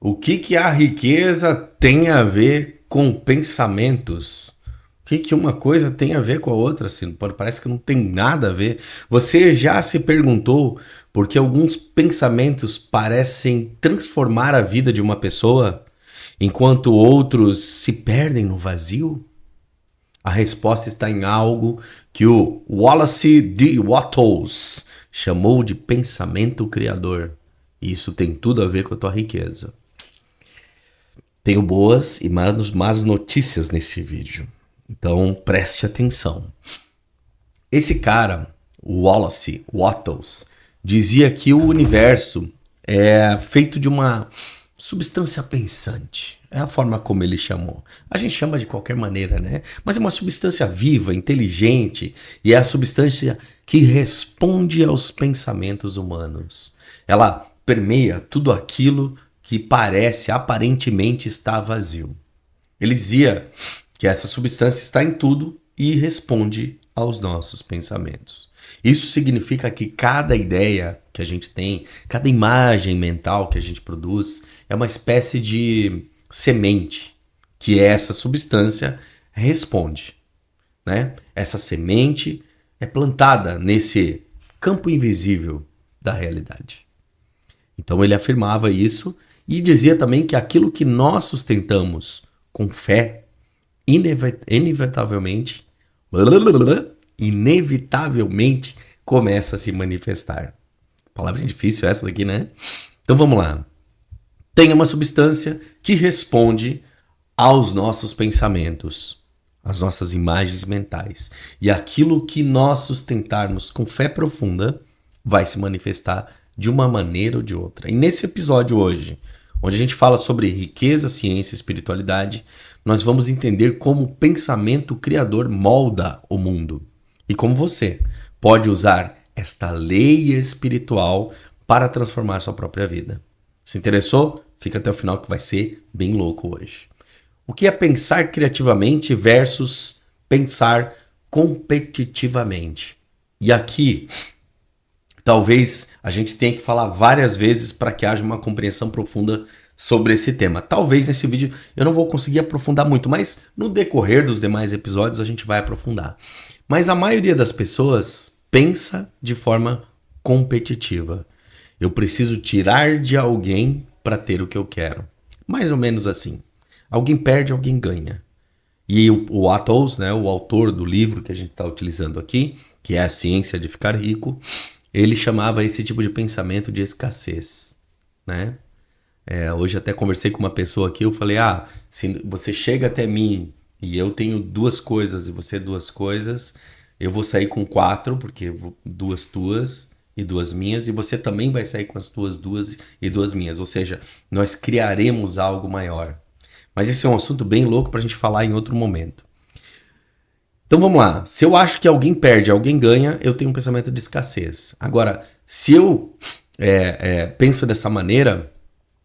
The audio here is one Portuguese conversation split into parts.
O que a riqueza tem a ver com pensamentos? O que uma coisa tem a ver com a outra? Assim, parece que não tem nada a ver. Você já se perguntou por que alguns pensamentos parecem transformar a vida de uma pessoa, enquanto outros se perdem no vazio? A resposta está em algo que o Wallace D. Wattles chamou de pensamento criador. E isso tem tudo a ver com a tua riqueza. Tenho boas e más notícias nesse vídeo. Então preste atenção. Esse cara, o Wallace Wattles, dizia que o universo é feito de uma substância pensante. É a forma como ele chamou. A gente chama de qualquer maneira, né? Mas é uma substância viva, inteligente, e é a substância que responde aos pensamentos humanos. Ela permeia tudo aquilo que parece, aparentemente, estar vazio. Ele dizia que essa substância está em tudo e responde aos nossos pensamentos. Isso significa que cada ideia que a gente tem, cada imagem mental que a gente produz, é uma espécie de semente que essa substância responde, né? Essa semente é plantada nesse campo invisível da realidade. Então ele afirmava isso e dizia também que aquilo que nós sustentamos com fé, inevitavelmente começa a se manifestar. Palavra difícil essa daqui, né? Então vamos lá. Tem uma substância que responde aos nossos pensamentos, às nossas imagens mentais. E aquilo que nós sustentarmos com fé profunda vai se manifestar de uma maneira ou de outra. E nesse episódio hoje, onde a gente fala sobre riqueza, ciência e espiritualidade, nós vamos entender como o pensamento criador molda o mundo e como você pode usar esta lei espiritual para transformar sua própria vida. Se interessou? Fica até o final que vai ser bem louco hoje. O que é pensar criativamente versus pensar competitivamente? E aqui, talvez a gente tenha que falar várias vezes para que haja uma compreensão profunda sobre esse tema. Talvez nesse vídeo eu não vou conseguir aprofundar muito, mas no decorrer dos demais episódios a gente vai aprofundar. Mas a maioria das pessoas pensa de forma competitiva. Eu preciso tirar de alguém para ter o que eu quero. Mais ou menos assim. Alguém perde, alguém ganha. E o Wattles, né, o autor do livro que a gente está utilizando aqui, que é A Ciência de Ficar Rico, ele chamava esse tipo de pensamento de escassez, né? Hoje até conversei com uma pessoa aqui, eu falei, se você chega até mim e eu tenho 2 coisas e você 2 coisas, eu vou sair com 4, porque 2 tuas e 2 minhas, e você também vai sair com as tuas 2 e 2 minhas, ou seja, nós criaremos algo maior. Mas isso é um assunto bem louco para a gente falar em outro momento. Então vamos lá, se eu acho que alguém perde, alguém ganha, eu tenho um pensamento de escassez. Agora, se eu penso dessa maneira,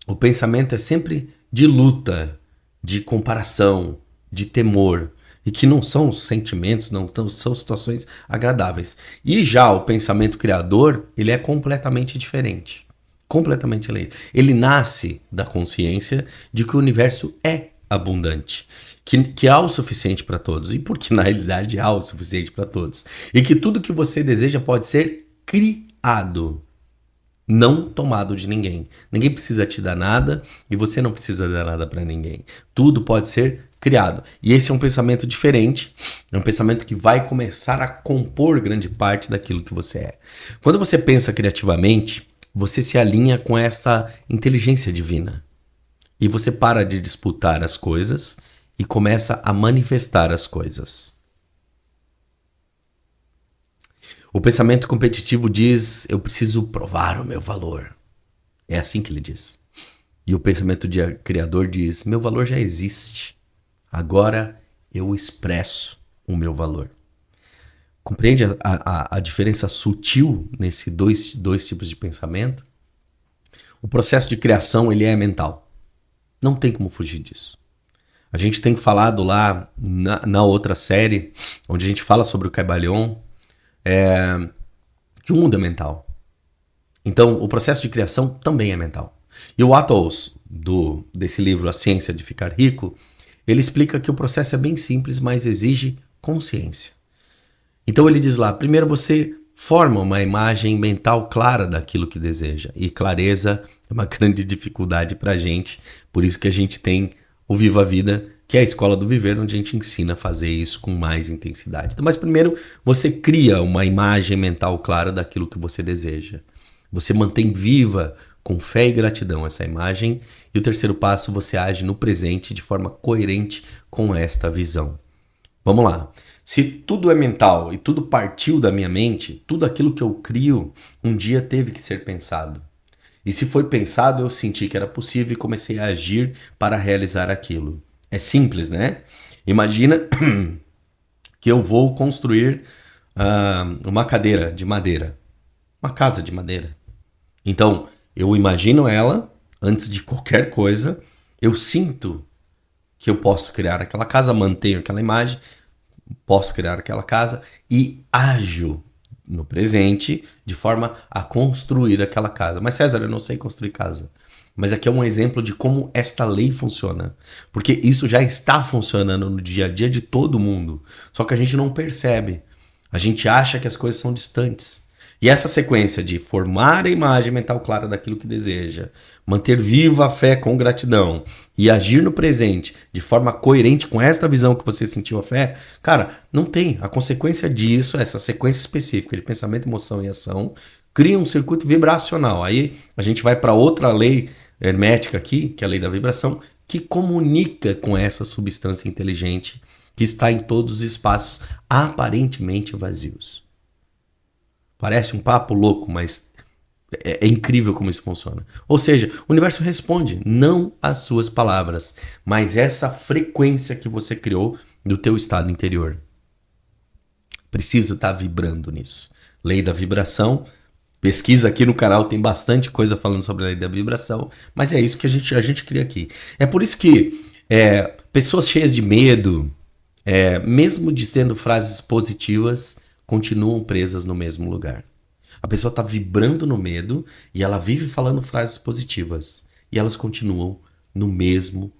o pensamento é sempre de luta, de comparação, de temor, e que não são sentimentos, não são situações agradáveis. E já o pensamento criador, ele é completamente diferente. Completamente diferente. Ele nasce da consciência de que o universo é abundante, que há o suficiente para todos, e porque na realidade há o suficiente para todos. E que tudo que você deseja pode ser criado, não tomado de ninguém. Ninguém precisa te dar nada e você não precisa dar nada para ninguém. Tudo pode ser criado. E esse é um pensamento diferente, é um pensamento que vai começar a compor grande parte daquilo que você é. Quando você pensa criativamente, você se alinha com essa inteligência divina. E você para de disputar as coisas e começa a manifestar as coisas. O pensamento competitivo diz, eu preciso provar o meu valor. É assim que ele diz. E o pensamento criador diz, meu valor já existe. Agora eu expresso o meu valor. Compreende a diferença sutil nesses dois tipos de pensamento? O processo de criação, ele é mental. Não tem como fugir disso. A gente tem falado lá na outra série, onde a gente fala sobre o Kybalion, que o mundo é mental. Então, o processo de criação também é mental. E o Wattles, desse livro A Ciência de Ficar Rico, ele explica que o processo é bem simples, mas exige consciência. Então ele diz lá, primeiro você forma uma imagem mental clara daquilo que deseja. E clareza é uma grande dificuldade para a gente, por isso que a gente tem o Viva a Vida, que é a escola do viver, onde a gente ensina a fazer isso com mais intensidade. Então, mas primeiro você cria uma imagem mental clara daquilo que você deseja. Você mantém viva com fé e gratidão essa imagem. E o terceiro passo, você age no presente de forma coerente com esta visão. Vamos lá. Se tudo é mental e tudo partiu da minha mente, tudo aquilo que eu crio um dia teve que ser pensado. E se foi pensado, eu senti que era possível e comecei a agir para realizar aquilo. É simples, né? Imagina que eu vou construir uma cadeira de madeira, uma casa de madeira. Então, eu imagino ela, antes de qualquer coisa, eu sinto que eu posso criar aquela casa, mantenho aquela imagem, posso criar aquela casa e ajo no presente de forma a construir aquela casa. Mas César, eu não sei construir casa. Mas aqui é um exemplo de como esta lei funciona. Porque isso já está funcionando no dia a dia de todo mundo. Só que a gente não percebe. A gente acha que as coisas são distantes. E essa sequência de formar a imagem mental clara daquilo que deseja, manter viva a fé com gratidão e agir no presente de forma coerente com esta visão que você sentiu a fé, cara, não tem. A consequência disso, essa sequência específica de pensamento, emoção e ação, cria um circuito vibracional. Aí a gente vai para outra lei hermética aqui, que é a lei da vibração, que comunica com essa substância inteligente que está em todos os espaços aparentemente vazios. Parece um papo louco, mas é incrível como isso funciona. Ou seja, o universo responde não às suas palavras, mas essa frequência que você criou no teu estado interior. Preciso estar vibrando nisso. Lei da vibração. Pesquisa aqui no canal, tem bastante coisa falando sobre a lei da vibração, mas é isso que a gente cria aqui. É por isso que pessoas cheias de medo, mesmo dizendo frases positivas, continuam presas no mesmo lugar. A pessoa está vibrando no medo e ela vive falando frases positivas. E elas continuam no mesmo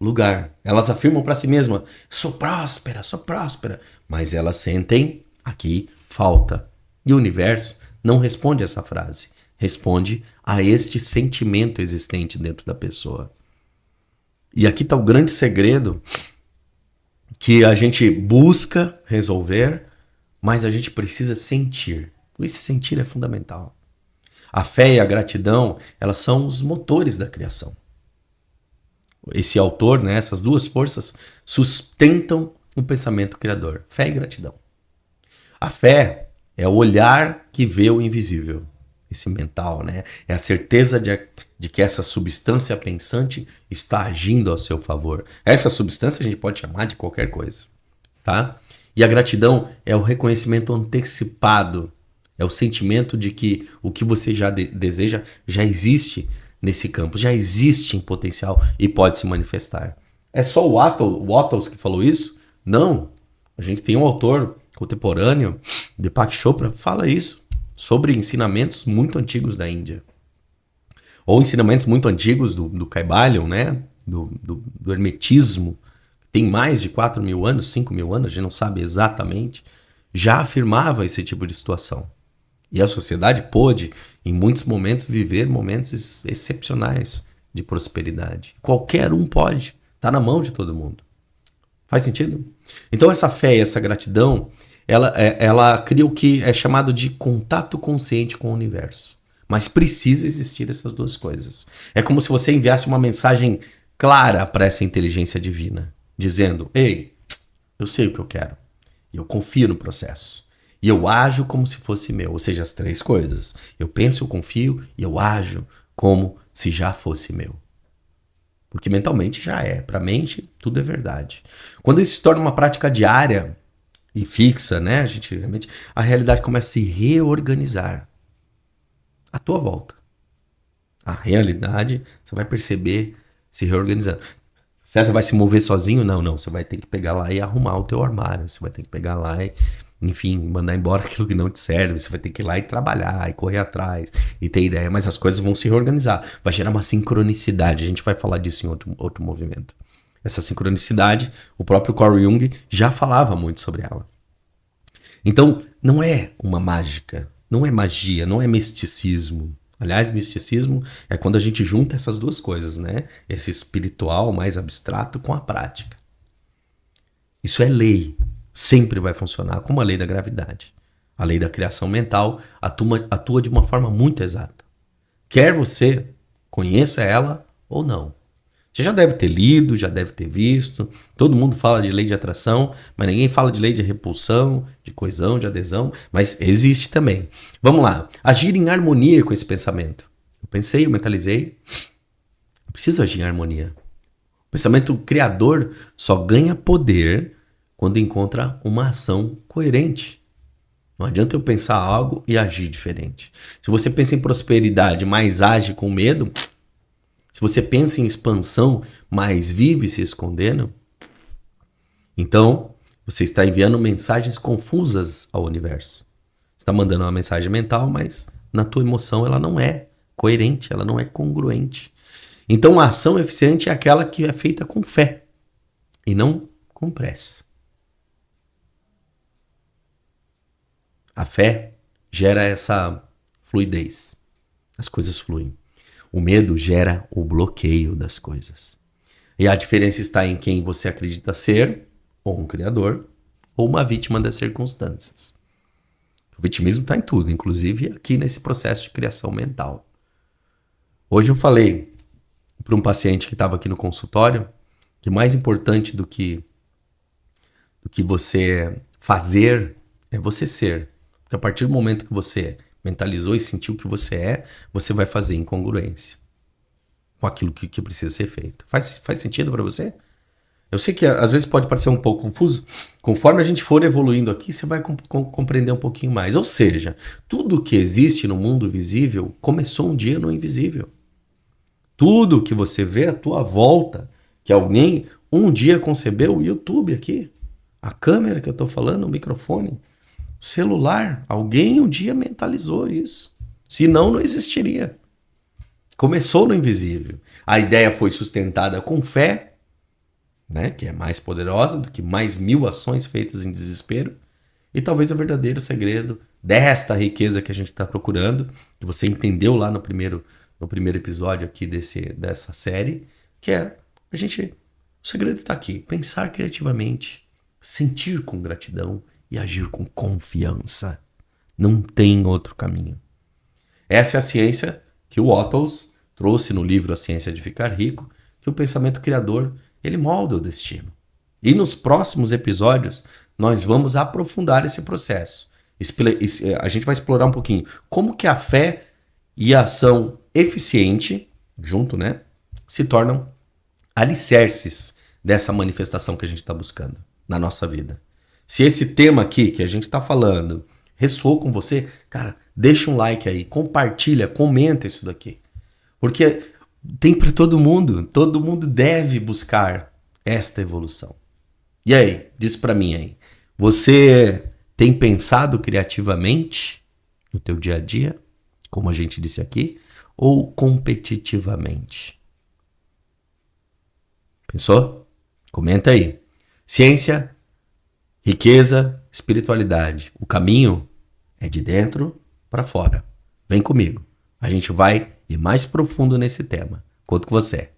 lugar. Elas afirmam para si mesmas, sou próspera. Mas elas sentem aqui falta. E o universo não responde essa frase. Responde a este sentimento existente dentro da pessoa. E aqui está o grande segredo que a gente busca resolver, mas a gente precisa sentir. Esse sentir é fundamental. A fé e a gratidão, elas são os motores da criação. Esse autor, né, essas duas forças, sustentam o pensamento criador. Fé e gratidão. A fé é o olhar que vê o invisível. Esse mental, né? É a certeza de que essa substância pensante está agindo ao seu favor. Essa substância a gente pode chamar de qualquer coisa, tá? E a gratidão é o reconhecimento antecipado, é o sentimento de que o que você já deseja já existe nesse campo, já existe em potencial e pode se manifestar. É só o Wattles que falou isso? Não. A gente tem um autor contemporâneo, Deepak Chopra, fala isso sobre ensinamentos muito antigos da Índia. Ou ensinamentos muito antigos do Kybalion, né? Do hermetismo, tem mais de 4 mil anos, 5 mil anos, a gente não sabe exatamente, já afirmava esse tipo de situação. E a sociedade pôde, em muitos momentos, viver momentos excepcionais de prosperidade. Qualquer um pode, está na mão de todo mundo. Faz sentido? Então essa fé e essa gratidão, ela cria o que é chamado de contato consciente com o universo. Mas precisa existir essas duas coisas. É como se você enviasse uma mensagem clara para essa inteligência divina, dizendo, ei, eu sei o que eu quero, eu confio no processo, e eu ajo como se fosse meu, ou seja, as três coisas. Eu penso, eu confio, e eu ajo como se já fosse meu. Porque mentalmente já é, para a mente tudo é verdade. Quando isso se torna uma prática diária e fixa, né, a realidade começa a se reorganizar à tua volta. A realidade, você vai perceber se reorganizando. Certo? Vai se mover sozinho? Não, não. Você vai ter que pegar lá e arrumar o teu armário. Você vai ter que pegar lá e, enfim, mandar embora aquilo que não te serve. Você vai ter que ir lá e trabalhar, e correr atrás, e ter ideia. Mas as coisas vão se reorganizar. Vai gerar uma sincronicidade. A gente vai falar disso em outro movimento. Essa sincronicidade, o próprio Carl Jung já falava muito sobre ela. Então, não é uma mágica, não é magia, não é misticismo. Aliás, misticismo é quando a gente junta essas duas coisas, né? Esse espiritual mais abstrato com a prática. Isso é lei, sempre vai funcionar como a lei da gravidade. A lei da criação mental atua de uma forma muito exata. Quer você conheça ela ou não. Você já deve ter lido, já deve ter visto. Todo mundo fala de lei de atração, mas ninguém fala de lei de repulsão, de coesão, de adesão. Mas existe também. Vamos lá. Agir em harmonia com esse pensamento. Eu pensei, eu mentalizei. Eu preciso agir em harmonia. O pensamento criador só ganha poder quando encontra uma ação coerente. Não adianta eu pensar algo e agir diferente. Se você pensa em prosperidade, mas age com medo... Se você pensa em expansão, mas vive se escondendo, então você está enviando mensagens confusas ao universo. Você está mandando uma mensagem mental, mas na tua emoção ela não é coerente, ela não é congruente. Então a ação eficiente é aquela que é feita com fé e não com pressa. A fé gera essa fluidez. As coisas fluem. O medo gera o bloqueio das coisas. E a diferença está em quem você acredita ser, ou um criador, ou uma vítima das circunstâncias. O vitimismo está em tudo, inclusive aqui nesse processo de criação mental. Hoje eu falei para um paciente que estava aqui no consultório que mais importante do que você fazer é você ser. Porque a partir do momento que você mentalizou e sentiu o que você vai fazer em congruência com aquilo que precisa ser feito. Faz sentido para você? Eu sei que às vezes pode parecer um pouco confuso. Conforme a gente for evoluindo aqui, você vai compreender um pouquinho mais. Ou seja, tudo que existe no mundo visível começou um dia no invisível. Tudo que você vê à tua volta, que alguém um dia concebeu, o YouTube aqui, a câmera que eu estou falando, o microfone, o celular, alguém um dia mentalizou isso. Senão, não existiria. Começou no invisível. A ideia foi sustentada com fé, né, que é mais poderosa do que mais 1000 ações feitas em desespero. E talvez o verdadeiro segredo desta riqueza que a gente está procurando, que você entendeu lá no primeiro episódio aqui dessa série, que é o segredo está aqui. Pensar criativamente, sentir com gratidão e agir com confiança. Não tem outro caminho. Essa é a ciência que o Ottles trouxe no livro A Ciência de Ficar Rico, que o pensamento criador, ele molda o destino. E nos próximos episódios, nós vamos aprofundar esse processo. A gente vai explorar um pouquinho como que a fé e a ação eficiente, junto, né, se tornam alicerces dessa manifestação que a gente está buscando na nossa vida. Se esse tema aqui que a gente está falando ressoou com você, cara, deixa um like aí, compartilha, comenta isso daqui. Porque tem para todo mundo deve buscar esta evolução. E aí, diz para mim aí, você tem pensado criativamente no teu dia a dia, como a gente disse aqui, ou competitivamente? Pensou? Comenta aí. Ciência, riqueza, espiritualidade. O caminho é de dentro para fora. Vem comigo. A gente vai ir mais profundo nesse tema. Conto com você.